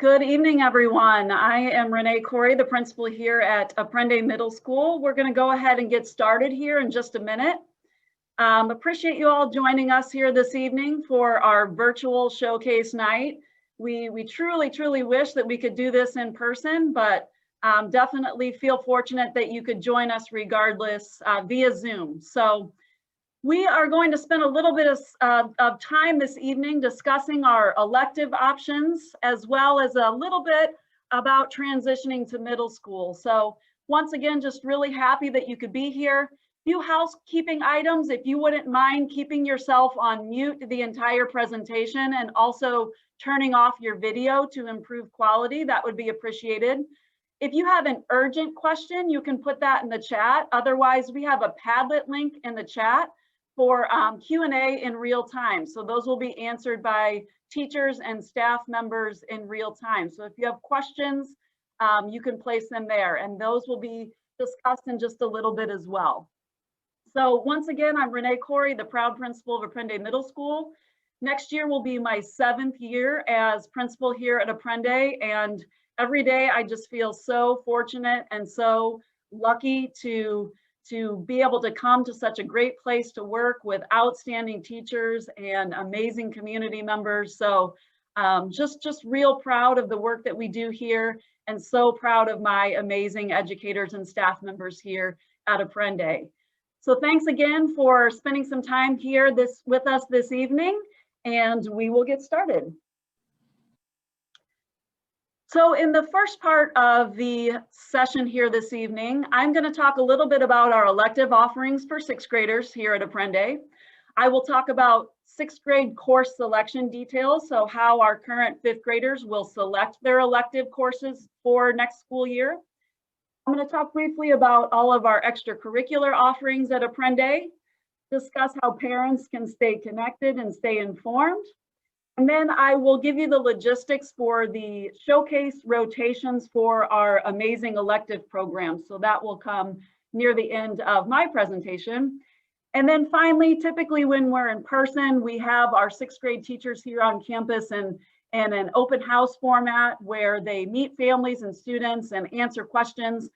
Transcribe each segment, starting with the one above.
Good evening, everyone. I am Renee Corey, the principal here at Aprende Middle School. We're going to go ahead and get started here in just a minute. Appreciate you all joining us here this evening for our virtual showcase night. We truly wish that we could do this in person, but definitely feel fortunate that you could join us regardless via Zoom. So we are going to spend a little bit of time this evening discussing our elective options, as well as a little bit about transitioning to middle school. So once again, just really happy that you could be here. Few housekeeping items, if you wouldn't mind keeping yourself on mute the entire presentation and also turning off your video to improve quality, that would be appreciated. If you have an urgent question, you can put that in the chat. Otherwise, we have a Padlet link in the chat for Q&A in real time. So those will be answered by teachers and staff members in real time. So if you have questions, you can place them there, and those will be discussed in just a little bit as well. So once again, I'm Renee Corey, the proud principal of Aprende Middle School. Next year will be my 7th year as principal here at Aprende, and every day I just feel so fortunate and so lucky to be able to come to such a great place to work with outstanding teachers and amazing community members. So just real proud of the work that we do here, and so proud of my amazing educators and staff members here at Aprende. So thanks again for spending some time here with us this evening, and we will get started. So in the first part of the session here this evening, I'm going to talk a little bit about our elective offerings for 6th graders here at Aprende. I will talk about 6th grade course selection details, so how our current 5th graders will select their elective courses for next school year. I'm going to talk briefly about all of our extracurricular offerings at Aprende, discuss how parents can stay connected and stay informed. And then I will give you the logistics for the showcase rotations for our amazing elective programs. So that will come near the end of my presentation. And then finally, typically when we're in person, we have our 6th grade teachers here on campus and an open house format where they meet families and students and answer questions.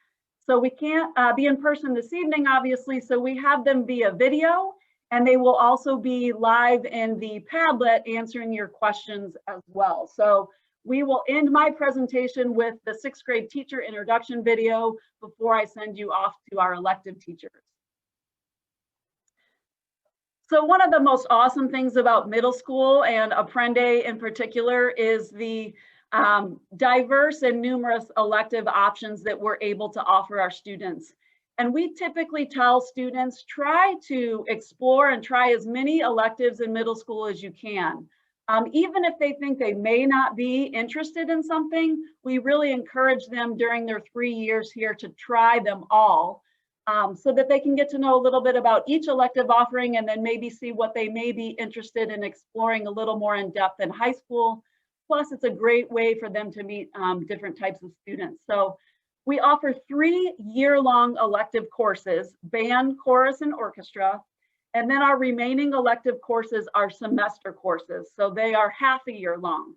So we can't be in person this evening, obviously, so we have them via video. And they will also be live in the Padlet answering your questions as well. So we will end my presentation with the 6th grade teacher introduction video before I send you off to our elective teachers. So one of the most awesome things about middle school and Aprende in particular is the diverse and numerous elective options that we're able to offer our students. And we typically tell students, try to explore and try as many electives in middle school as you can. Even if they think they may not be interested in something, we really encourage them during their 3 years here to try them all so that they can get to know a little bit about each elective offering and then maybe see what they may be interested in exploring a little more in depth in high school. Plus, it's a great way for them to meet different types of students. So we offer 3 year-long elective courses, band, chorus, and orchestra. And then our remaining elective courses are semester courses. So they are half a year long.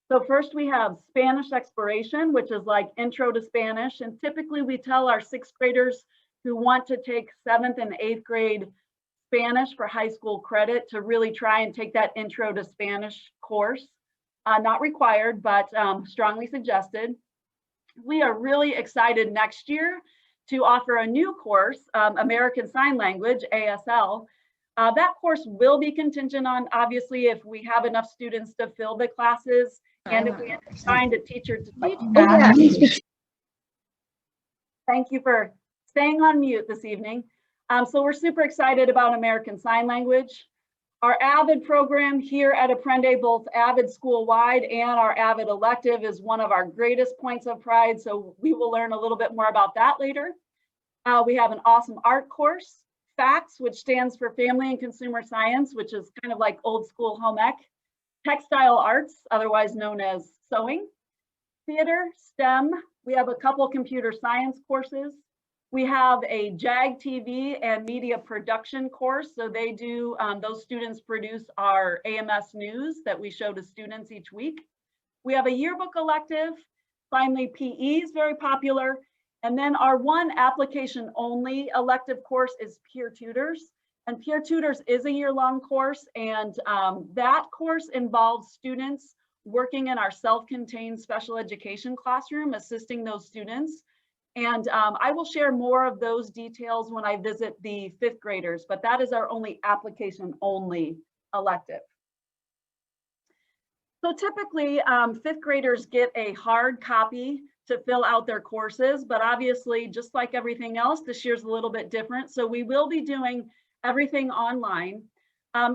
So first we have Spanish exploration, which is like intro to Spanish. And typically we tell our 6th graders who want to take 7th and 8th grade Spanish for high school credit to really try and take that intro to Spanish course. Not required, but strongly suggested. We are really excited next year to offer a new course, American Sign Language, ASL. That course will be contingent on, obviously, if we have enough students to fill the classes and if we have to find a teacher to teach. Thank you for staying on mute this evening. So we're super excited about American Sign Language. Our AVID program here at Aprende, both AVID school-wide and our AVID elective, is one of our greatest points of pride, so we will learn a little bit more about that later. We have an awesome art course, FACS, which stands for Family and Consumer Science, which is kind of like old school home ec, textile arts, otherwise known as sewing, theater, STEM. We have a couple computer science courses. We have a JAG TV and media production course. So they do, those students produce our AMS news that we show to students each week. We have a yearbook elective. Finally, PE is very popular. And then our one application only elective course is peer tutors. And peer tutors is a year-long course. And that course involves students working in our self-contained special education classroom, assisting those students. And I will share more of those details when I visit the fifth graders, but that is our only application only elective. So typically, fifth graders get a hard copy to fill out their courses, but obviously, just like everything else, this year's a little bit different. So we will be doing everything online.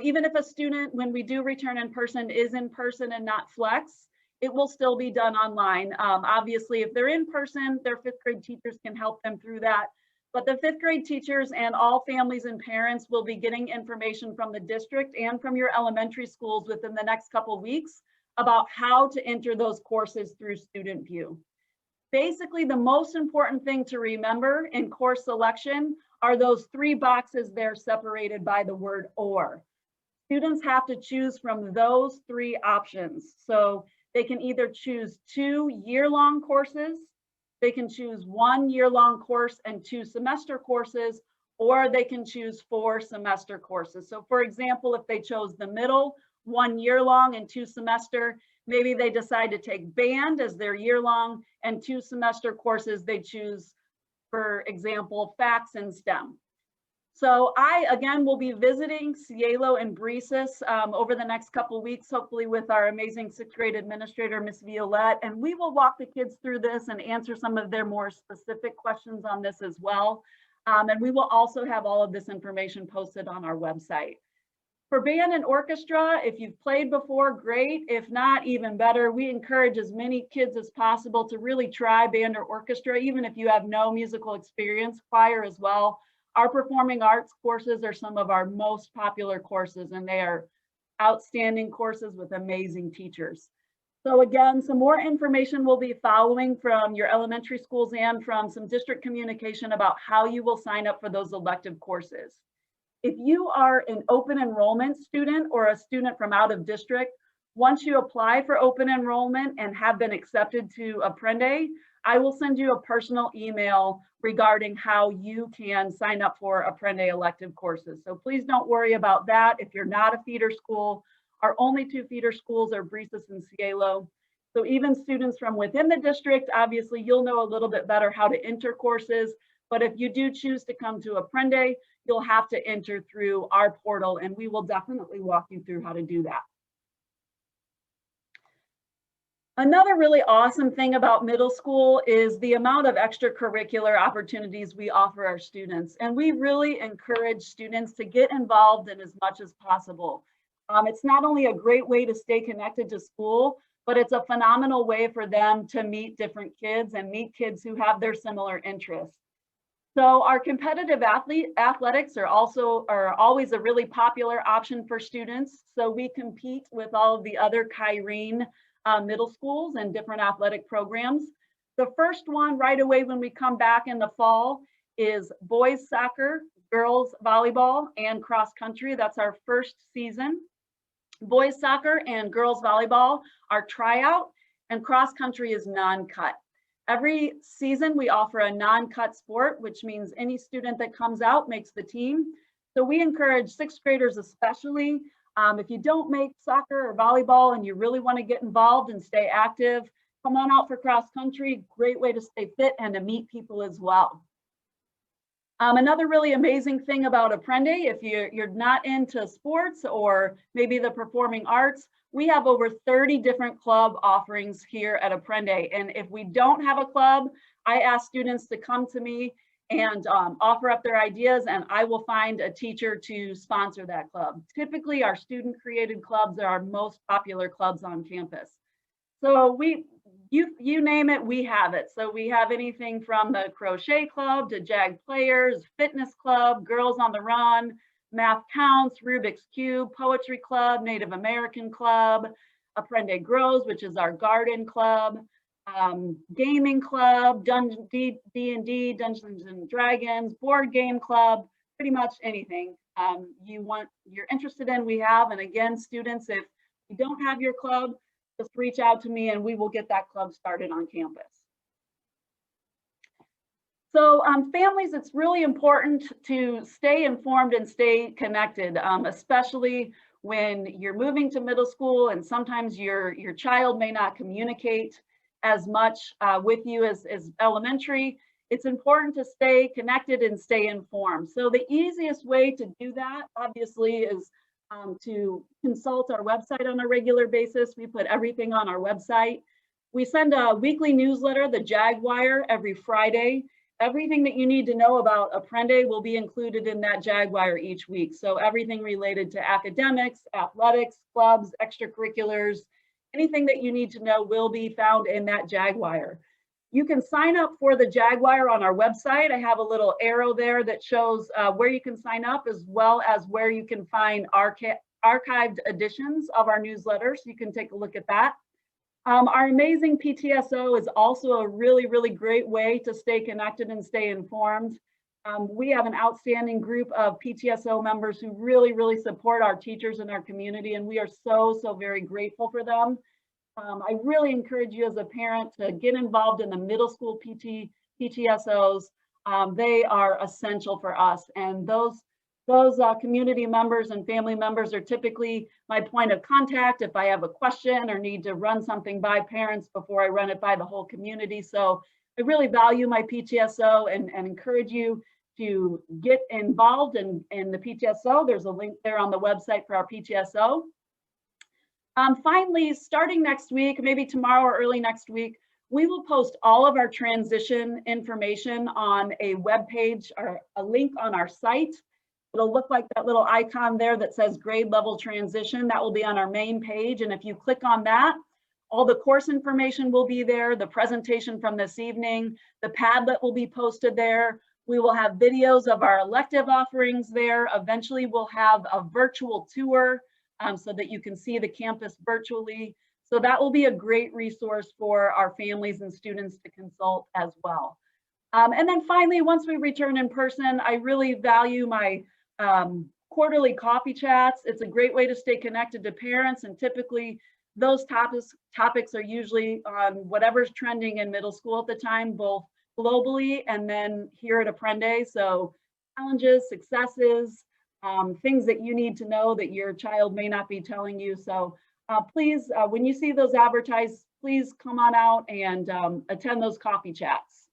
Even if a student, when we do return in person, is in person and not flex, it will still be done online. Obviously, if they're in person, their fifth grade teachers can help them through that. But the fifth grade teachers and all families and parents will be getting information from the district and from your elementary schools within the next couple of weeks about how to enter those courses through Student View. Basically, the most important thing to remember in course selection are those three boxes there separated by the word or. Students have to choose from those three options. So they can either choose 2 year-long courses, they can choose 1 year-long course and 2 semester courses, or they can choose 4 semester courses. So for example, if they chose the middle, 1 year-long and 2 semester, maybe they decide to take band as their year-long and 2 semester courses they choose, for example, facts and STEM. So I, again, will be visiting Cielo and Breesis over the next couple of weeks, hopefully with our amazing sixth grade administrator, Miss Violette, and we will walk the kids through this and answer some of their more specific questions on this as well. And we will also have all of this information posted on our website. For band and orchestra, if you've played before, great. If not, even better. We encourage as many kids as possible to really try band or orchestra, even if you have no musical experience, choir as well. Our performing arts courses are some of our most popular courses, and they are outstanding courses with amazing teachers. So again, some more information will be following from your elementary schools and from some district communication about how you will sign up for those elective courses. If you are an open enrollment student or a student from out of district, once you apply for open enrollment and have been accepted to Aprende, I will send you a personal email regarding how you can sign up for Aprende elective courses. So please don't worry about that. If you're not a feeder school, our only 2 feeder schools are Breesis and Cielo. So even students from within the district, obviously you'll know a little bit better how to enter courses. But if you do choose to come to Aprende, you'll have to enter through our portal, and we will definitely walk you through how to do that. Another really awesome thing about middle school is the amount of extracurricular opportunities we offer our students. And we really encourage students to get involved in as much as possible. It's not only a great way to stay connected to school, but it's a phenomenal way for them to meet different kids and meet kids who have their similar interests. So our competitive athletics are always a really popular option for students. So we compete with all of the other Kyrene middle schools and different athletic programs. The first one right away when we come back in the fall is boys soccer, girls volleyball, and cross country. That's our first season. Boys soccer and girls volleyball are tryout, and cross country is non-cut. Every season we offer a non-cut sport, which means any student that comes out makes the team. So we encourage sixth graders especially, if you don't make soccer or volleyball and you really want to get involved and stay active, come on out for cross country. Great way to stay fit and to meet people as well. Another really amazing thing about Aprende, if you're not into sports or maybe the performing arts, we have over 30 different club offerings here at Aprende. And if we don't have a club, I ask students to come to me and offer up their ideas, and I will find a teacher to sponsor that club. Typically, our student-created clubs are our most popular clubs on campus. So you name it, we have it. So we have anything from the crochet club to JAG players, fitness club, girls on the run, math counts, Rubik's Cube, poetry club, Native American club, Aprende Grows, which is our garden club, gaming club, D&D, Dungeons and Dragons, board game club, pretty much anything you're interested in, we have. And again, students, if you don't have your club, just reach out to me and we will get that club started on campus. So families, it's really important to stay informed and stay connected, especially when you're moving to middle school and sometimes your child may not communicate as much with you as elementary. It's important to stay connected and stay informed. So the easiest way to do that, obviously, is to consult our website on a regular basis. We put everything on our website. We send a weekly newsletter, the Jaguar, every Friday. Everything that you need to know about Aprende will be included in that Jaguar each week. So everything related to academics, athletics, clubs, extracurriculars, anything that you need to know will be found in that Jaguar. You can sign up for the Jaguar on our website. I have a little arrow there that shows where you can sign up, as well as where you can find archived editions of our newsletter. So you can take a look at that. Our amazing PTSO is also a really, really great way to stay connected and stay informed. We have an outstanding group of PTSO members who really, really support our teachers and our community, and we are so very grateful for them. I really encourage you as a parent to get involved in the middle school PTSOs. They are essential for us, and those community members and family members are typically my point of contact if I have a question or need to run something by parents before I run it by the whole community. So I really value my PTSO and encourage you to get involved in the PTSO. There's a link there on the website for our PTSO. Finally, starting next week, maybe tomorrow or early next week, we will post all of our transition information on a web page or a link on our site. It'll look like that little icon there that says grade level transition. That will be on our main page. And if you click on that, all the course information will be there, the presentation from this evening, the Padlet will be posted there. We will have videos of our elective offerings there. Eventually we'll have a virtual tour so that you can see the campus virtually. So that will be a great resource for our families and students to consult as well. And then finally, once we return in person, I really value my quarterly coffee chats. It's a great way to stay connected to parents, and typically those topics are usually on whatever's trending in middle school at the time, both globally and then here at Aprende. So challenges, successes, things that you need to know that your child may not be telling you. So please, when you see those advertised, please come on out and attend those coffee chats.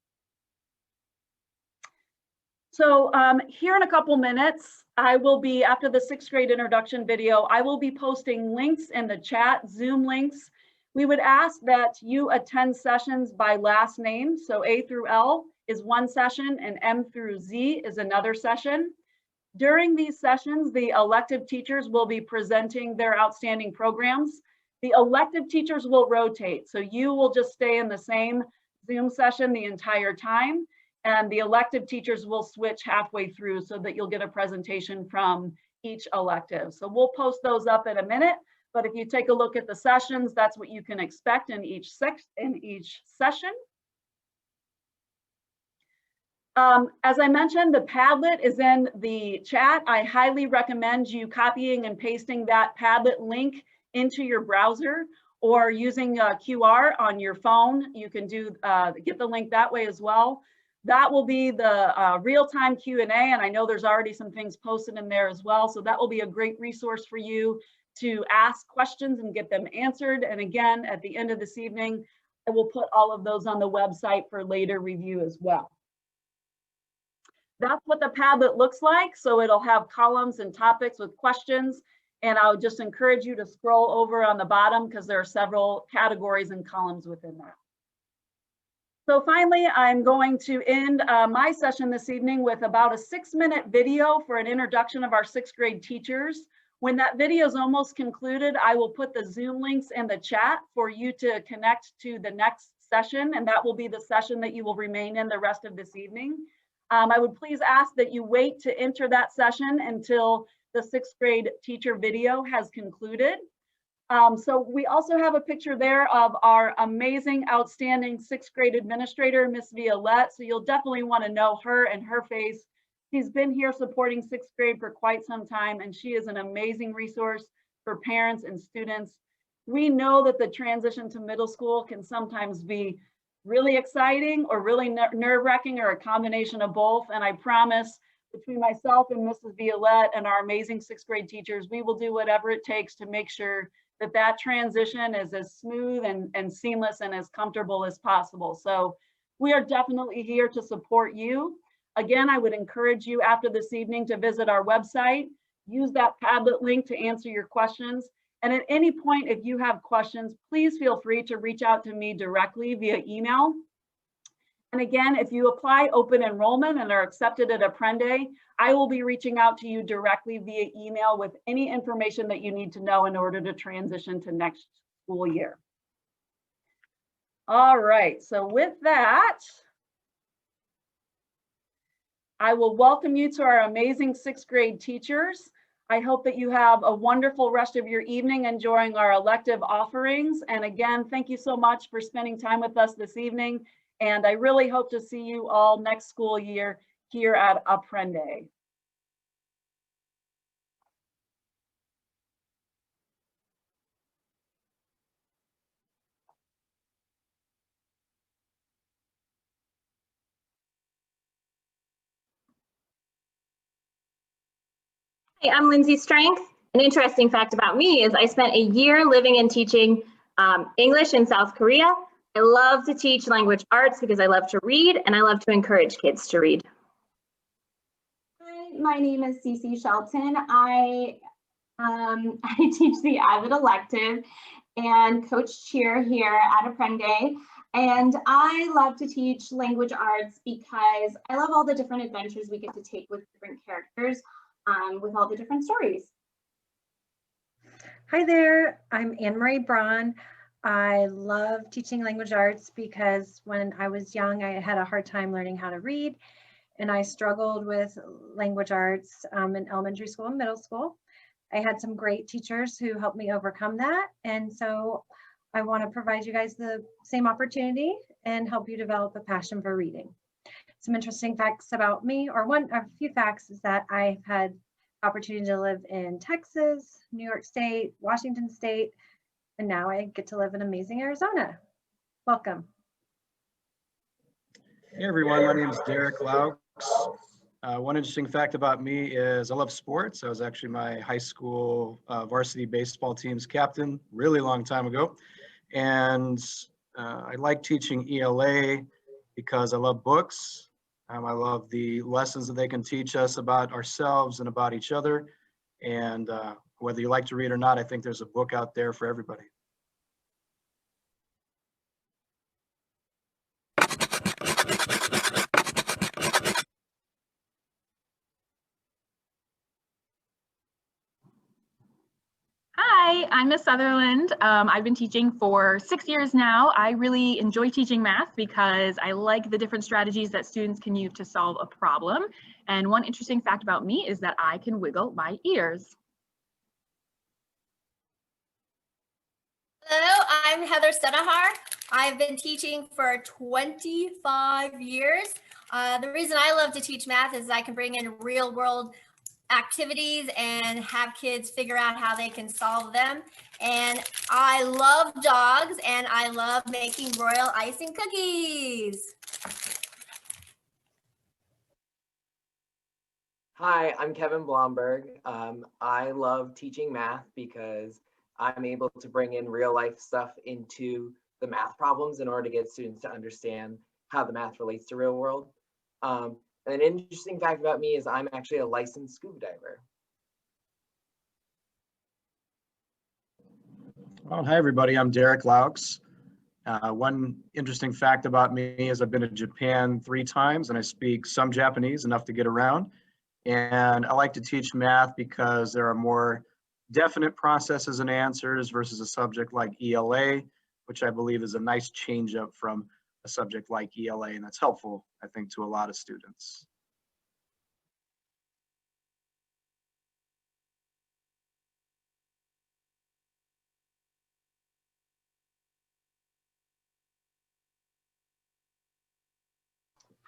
So here in a couple minutes, I will be, after the 6th grade introduction video, I will be posting links in the chat, Zoom links. We would ask that you attend sessions by last name. So A through L is one session and M through Z is another session. During these sessions, the elective teachers will be presenting their outstanding programs. The elective teachers will rotate. So you will just stay in the same Zoom session the entire time. And the elective teachers will switch halfway through so that you'll get a presentation from each elective. So we'll post those up in a minute, but if you take a look at the sessions, that's what you can expect in each session. As I mentioned, the Padlet is in the chat. I highly recommend you copying and pasting that Padlet link into your browser or using QR on your phone. You can get the link that way as well. That will be the real-time Q&A, and I know there's already some things posted in there as well. So that will be a great resource for you to ask questions and get them answered. And again, at the end of this evening, I will put all of those on the website for later review as well. That's what the Padlet looks like. So it'll have columns and topics with questions. And I would just encourage you to scroll over on the bottom because there are several categories and columns within that. So finally, I'm going to end my session this evening with about a 6-minute video for an introduction of our 6th grade teachers. When that video is almost concluded, I will put the Zoom links in the chat for you to connect to the next session, and that will be the session that you will remain in the rest of this evening. I would please ask that you wait to enter that session until the 6th grade teacher video has concluded. So we also have a picture there of our amazing, outstanding 6th grade administrator, Miss Violette. So you'll definitely want to know her and her face. She's been here supporting 6th grade for quite some time, and she is an amazing resource for parents and students. We know that the transition to middle school can sometimes be really exciting or really nerve-wracking, or a combination of both. And I promise, between myself and Mrs. Violette and our amazing 6th grade teachers, we will do whatever it takes to make sure that that transition is as smooth and seamless and as comfortable as possible. So we are definitely here to support you. Again, I would encourage you after this evening to visit our website, use that Padlet link to answer your questions. And at any point, if you have questions, please feel free to reach out to me directly via email. And again, if you apply open enrollment and are accepted at Aprende, I will be reaching out to you directly via email with any information that you need to know in order to transition to next school year. All right, so with that, I will welcome you to our amazing 6th grade teachers. I hope that you have a wonderful rest of your evening enjoying our elective offerings. And again, thank you so much for spending time with us this evening. And I really hope to see you all next school year here at Aprende. Hey, I'm Lindsay Strength. An interesting fact about me is I spent a year living and teaching English in South Korea. I love to teach language arts because I love to read and I love to encourage kids to read. Hi, my name is Cece Shelton. I teach the Avid elective and coach cheer here at Aprende. And I love to teach language arts because I love all the different adventures we get to take with different characters, with all the different stories. Hi there, I'm Anne-Marie Braun. I love teaching language arts because when I was young, I had a hard time learning how to read, and I struggled with language arts in elementary school and middle school. I had some great teachers who helped me overcome that, and so I want to provide you guys the same opportunity and help you develop a passion for reading. Some interesting facts about me, or a few facts, is that I've had opportunity to live in Texas, New York State, Washington State, and now I get to live in amazing Arizona. Welcome. Hey everyone, my name is Derek Laux. One interesting fact about me is I love sports. I was actually my high school varsity baseball team's captain really long time ago. And I like teaching ELA because I love books. I love the lessons that they can teach us about ourselves and about each other. And whether you like to read or not, I think there's a book out there for everybody. Hi, I'm Miss Sutherland. I've been teaching for 6 years now. I really enjoy teaching math because I like the different strategies that students can use to solve a problem. And one interesting fact about me is that I can wiggle my ears. Hello, I'm Heather Senahar. I've been teaching for 25 years. The reason I love to teach math is I can bring in real world activities and have kids figure out how they can solve them. And I love dogs and I love making royal icing cookies. Hi, I'm Kevin Blomberg. I love teaching math because I'm able to bring in real life stuff into the math problems in order to get students to understand how the math relates to real world. An interesting fact about me is I'm actually a licensed scuba diver. Well, hi everybody, I'm Derek Laux. One interesting fact about me is I've been to Japan 3 times and I speak some Japanese, enough to get around. And I like to teach math because there are more definite processes and answers versus a subject like ELA, which I believe is a nice change up from a subject like ELA, and that's helpful, I think, to a lot of students.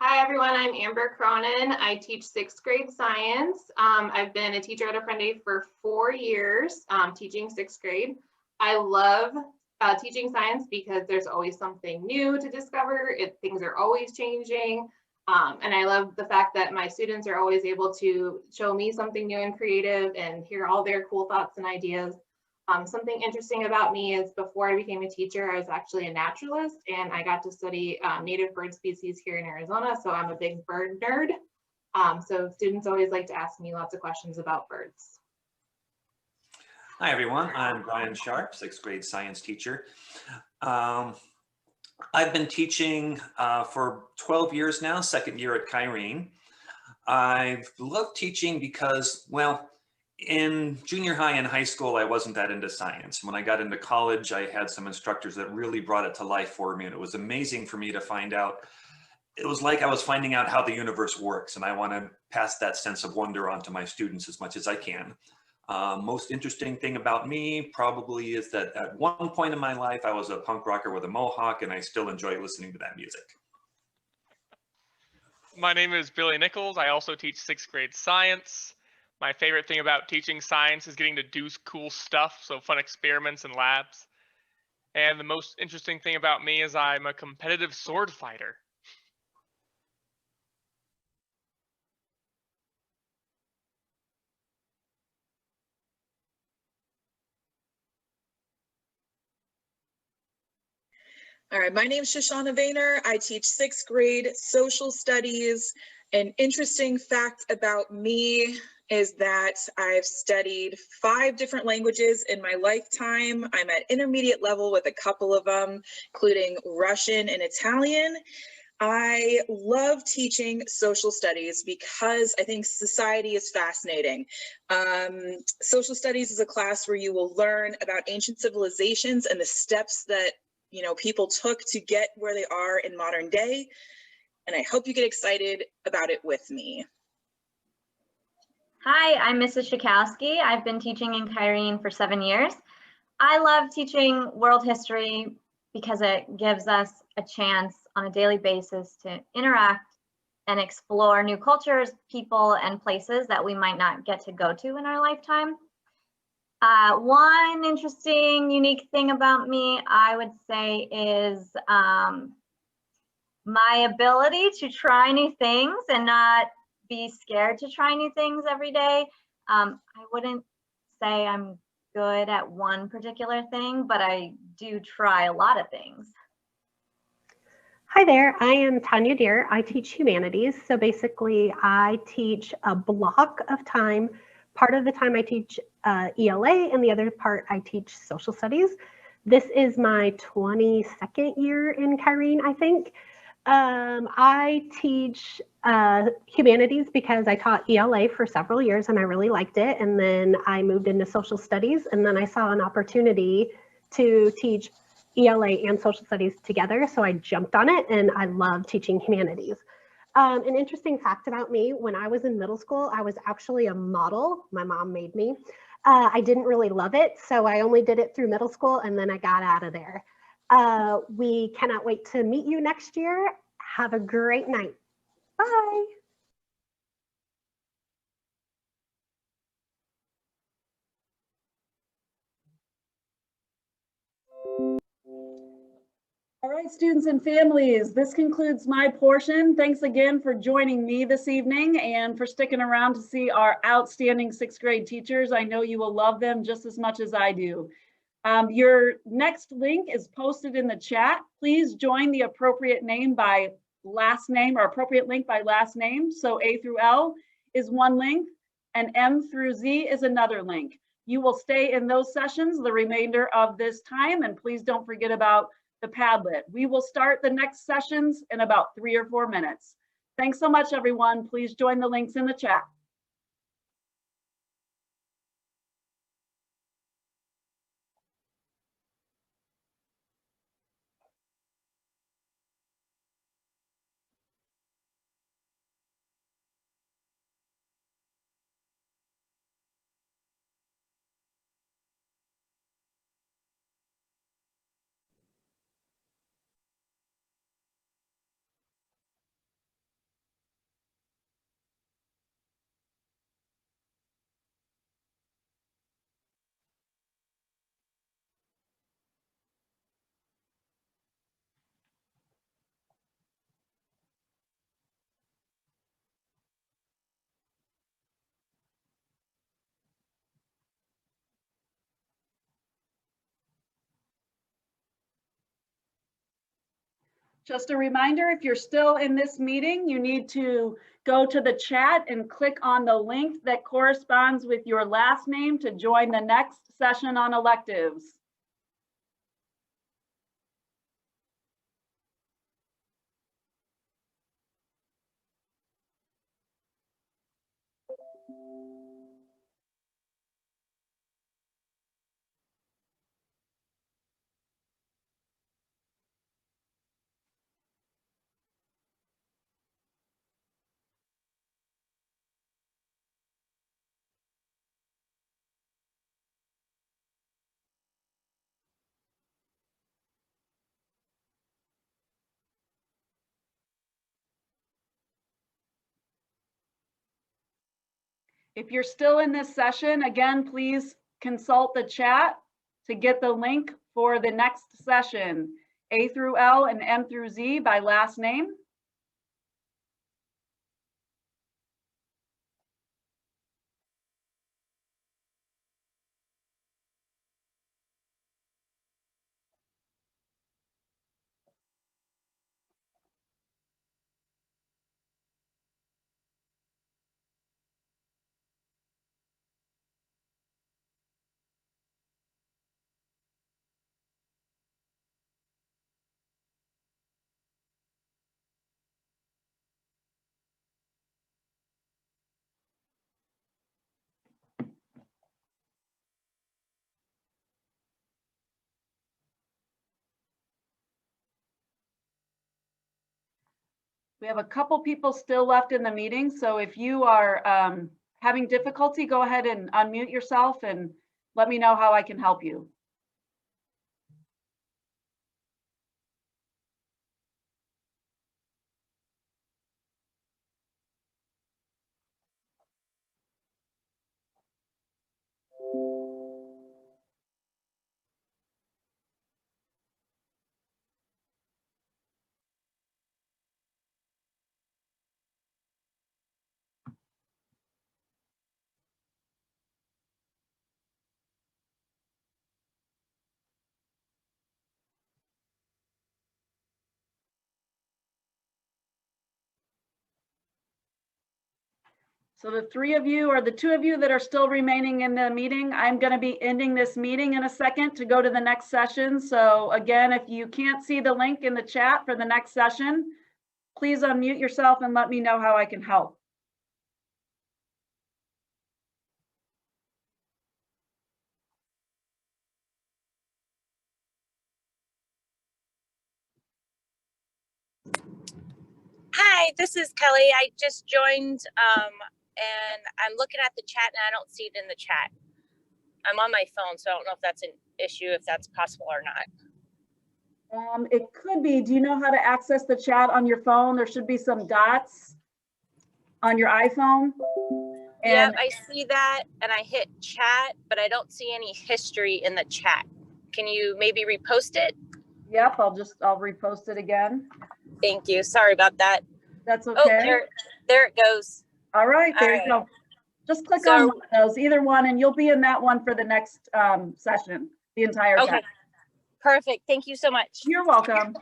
Hi everyone, I'm Amber Cronin. I teach 6th grade science. I've been a teacher at Aprende for 4 years, teaching 6th grade. I love teaching science because there's always something new to discover. Things are always changing. And I love the fact that my students are always able to show me something new and creative and hear all their cool thoughts and ideas. Something interesting about me is before I became a teacher, I was actually a naturalist and I got to study native bird species here in Arizona. So I'm a big bird nerd. So students always like to ask me lots of questions about birds. Hi, everyone. I'm Brian Sharp, 6th grade science teacher. I've been teaching for 12 years now, 2nd year at Kyrene. I've loved teaching because, well, in junior high and high school, I wasn't that into science. When I got into college, I had some instructors that really brought it to life for me, and it was amazing for me to find out. It was like I was finding out how the universe works, and I want to pass that sense of wonder on to my students as much as I can. Most interesting thing about me probably is that at one point in my life, I was a punk rocker with a mohawk, and I still enjoy listening to that music. My name is Billy Nichols. I also teach 6th grade science. My favorite thing about teaching science is getting to do cool stuff, so fun experiments and labs. And the most interesting thing about me is I'm a competitive sword fighter. All right, my name is Shoshana Vayner. I teach 6th grade social studies. An interesting fact about me is that I've studied 5 different languages in my lifetime. I'm at intermediate level with a couple of them, including Russian and Italian. I love teaching social studies because I think society is fascinating. Social studies is a class where you will learn about ancient civilizations and the steps that people took to get where they are in modern day. And I hope you get excited about it with me. Hi, I'm Mrs. Shakowski. I've been teaching in Kyrene for 7 years. I love teaching world history because it gives us a chance on a daily basis to interact and explore new cultures, people, and places that we might not get to go to in our lifetime. One interesting, unique thing about me, I would say, is my ability to try new things and not be scared to try new things every day. I wouldn't say I'm good at one particular thing, but I do try a lot of things. Hi there, I am Tanya Deer. I teach humanities. So basically I teach a block of time. Part of the time I teach ELA and the other part I teach social studies. This is my 22nd year in Kyrene, I think. I teach humanities because I taught ELA for several years and I really liked it. And then I moved into social studies and then I saw an opportunity to teach ELA and social studies together. So I jumped on it and I love teaching humanities. An interesting fact about me, when I was in middle school, I was actually a model. My mom made me. I didn't really love it, so I only did it through middle school and then I got out of there. We cannot wait to meet you next year. Have a great night. Bye. All right, students and families, this concludes my portion. Thanks again for joining me this evening and for sticking around to see our outstanding 6th grade teachers. I know you will love them just as much as I do. Your next link is posted in the chat. Please join the appropriate name by last name or appropriate link by last name. So A through L is one link and M through Z is another link. You will stay in those sessions the remainder of this time, and please don't forget about the Padlet. We will start the next sessions in about 3 or 4 minutes. Thanks so much, everyone. Please join the links in the chat. Just a reminder, if you're still in this meeting, you need to go to the chat and click on the link that corresponds with your last name to join the next session on electives. If you're still in this session, again, please consult the chat to get the link for the next session, A through L and M through Z by last name. We have a couple people still left in the meeting, so if you are having difficulty, go ahead and unmute yourself and let me know how I can help you. So the three of you, or the two of you that are still remaining in the meeting, I'm going to be ending this meeting in a second to go to the next session. So again, if you can't see the link in the chat for the next session, please unmute yourself and let me know how I can help. Hi, this is Kelly. I just joined and I'm looking at the chat and I don't see it in the chat. I'm on my phone, so I don't know if that's an issue, if that's possible or not. It could be. Do you know how to access the chat on your phone? There should be some dots on your iPhone. Yeah, I see that and I hit chat, but I don't see any history in the chat. Can you maybe repost it? Yep, I'll repost it again. Thank you. Sorry about that. That's okay. Oh, there it goes. All right, there you go. Just click on one of those, either one, and you'll be in that one for the next session, the entire time. Okay, perfect. Thank you so much. You're welcome.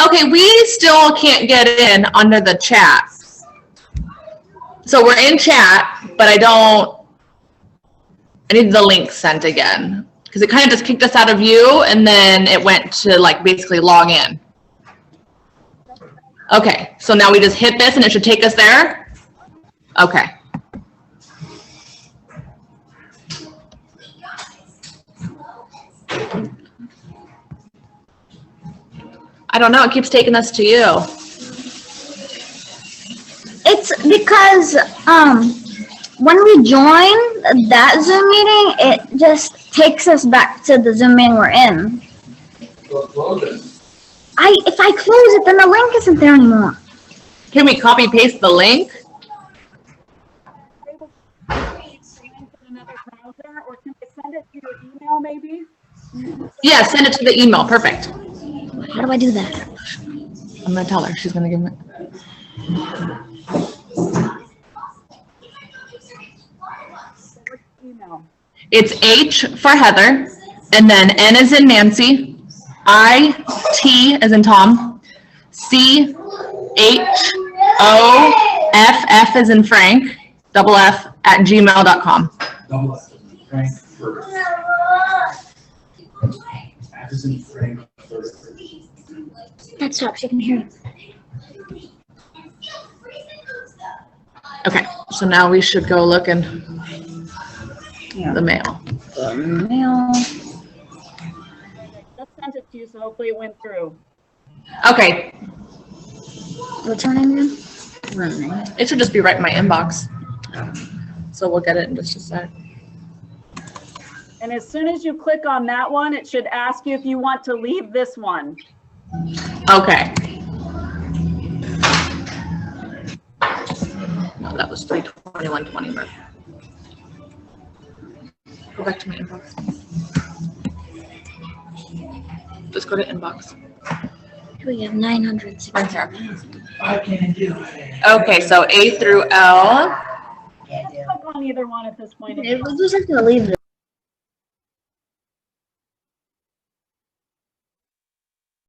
Okay, we still can't get in under the chat. So we're in chat, but I need the link sent again because it kind of just kicked us out of view and then it went to like basically log in. Okay, so now we just hit this and it should take us there. Okay. I don't know, it keeps taking us to you. It's because when we join that Zoom meeting, it just takes us back to the Zoom meeting we're in. Well, close it. If I close it, then the link isn't there anymore. Can we copy paste the link? Or can I send it to your email maybe? Yeah, send it to the email. Perfect. How do I do that? I'm gonna tell her. She's gonna give me. Email. It's H for Heather, and then N as in Nancy, I, T as in Tom, C, H, O, F, F as in Frank, double F, @gmail.com. Double F, Frank first. F is in Frank first. That stops, you can hear it. Okay, so now we should go look in the mail. The mail. Just sent it to you, so hopefully it went through. Okay, What's her name again? it should just be right in my inbox. So we'll get it in just a sec. And as soon as you click on that one, it should ask you if you want to leave this one. Okay. No, that was 3/21/20. Go back to my inbox. Just go to inbox. We have 900. Right there. Okay, so A through L. Just click on either one at this point. It was just gonna leave it.